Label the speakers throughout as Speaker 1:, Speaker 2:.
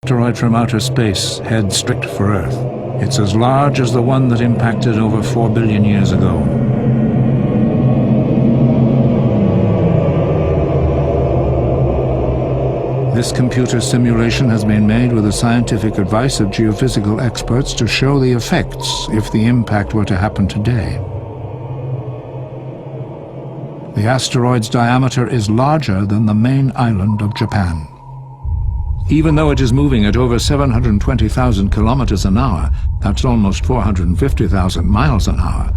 Speaker 1: Asteroid from outer space heads straight for Earth. It's as large as the one that impacted over 4 billion years ago. This computer simulation has been made with the scientific advice of geophysical experts to show the effects if the impact were to happen today. The asteroid's diameter is larger than the main island of Japan. Even though it is moving at over 720,000 kilometers an hour, that's almost 450,000 miles an hour,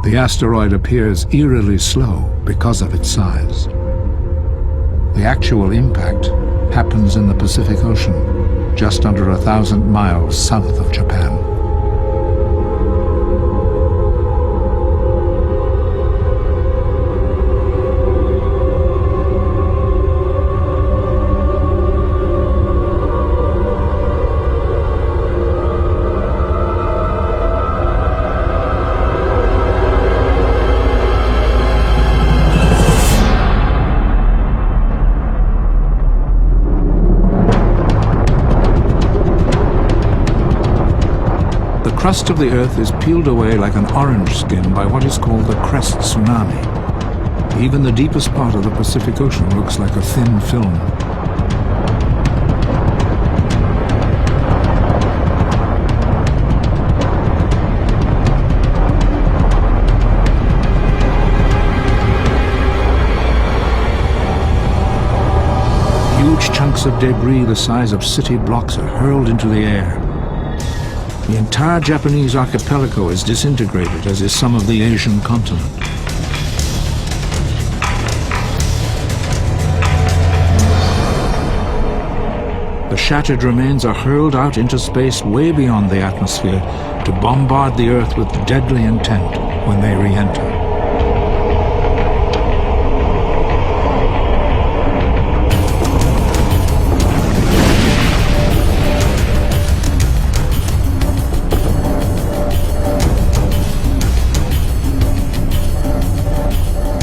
Speaker 1: the asteroid appears eerily slow because of its size. The actual impact happens in the Pacific Ocean, just under 1,000 miles south of Japan. The crust of the Earth is peeled away like an orange skin by what is called the crest tsunami. Even the deepest part of the Pacific Ocean looks like a thin film. Huge chunks of debris the size of city blocks are hurled into the air. The entire Japanese archipelago is disintegrated, as is some of the Asian continent. The shattered remains are hurled out into space way beyond the atmosphere to bombard the Earth with deadly intent when they re-enter.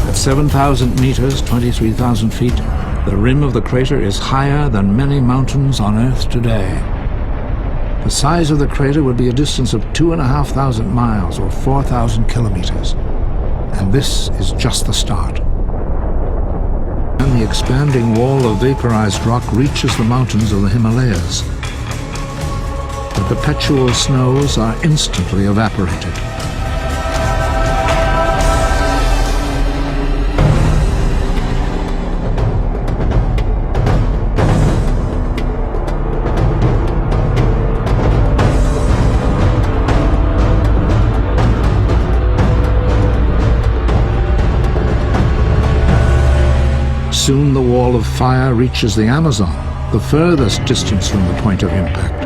Speaker 1: At 7,000 meters, 23,000 feet, the rim of the crater is higher than many mountains on Earth today. The size of the crater would be a distance of 2,500 miles or 4,000 kilometers. And this is just the start. And the expanding wall of vaporized rock reaches the mountains of the Himalayas. The perpetual snows are instantly evaporated. Soon the wall of fire reaches the Amazon, the furthest distance from the point of impact.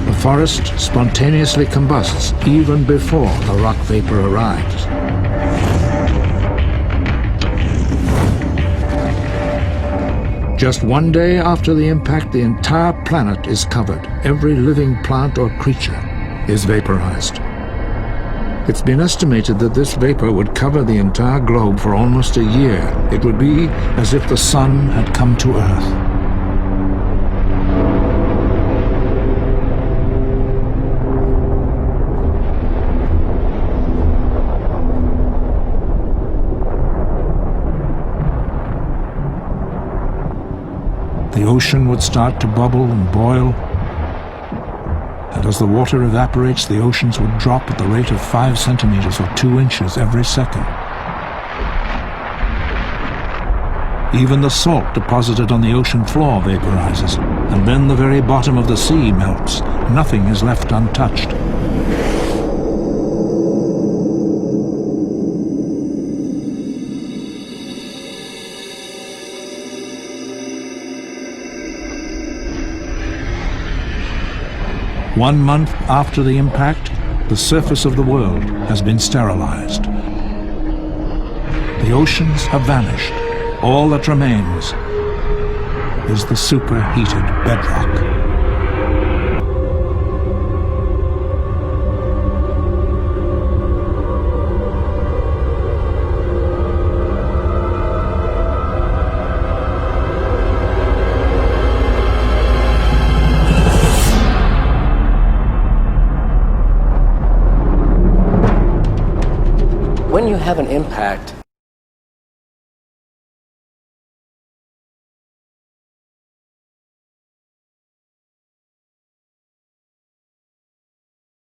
Speaker 1: The forest spontaneously combusts even before the rock vapor arrives. Just one day after the impact, the entire planet is covered. Every living plant or creature is vaporized. It's been estimated that this vapor would cover the entire globe for almost a year. It would be as if the sun had come to Earth. The ocean would start to bubble and boil. And as the water evaporates, the oceans would drop at the rate of 5 centimeters or 2 inches every second. Even the salt deposited on the ocean floor vaporizes, and then the very bottom of the sea melts. Nothing is left untouched. One month after the impact, the surface of the world has been sterilized. The oceans have vanished. All that remains is the superheated bedrock.
Speaker 2: have an impact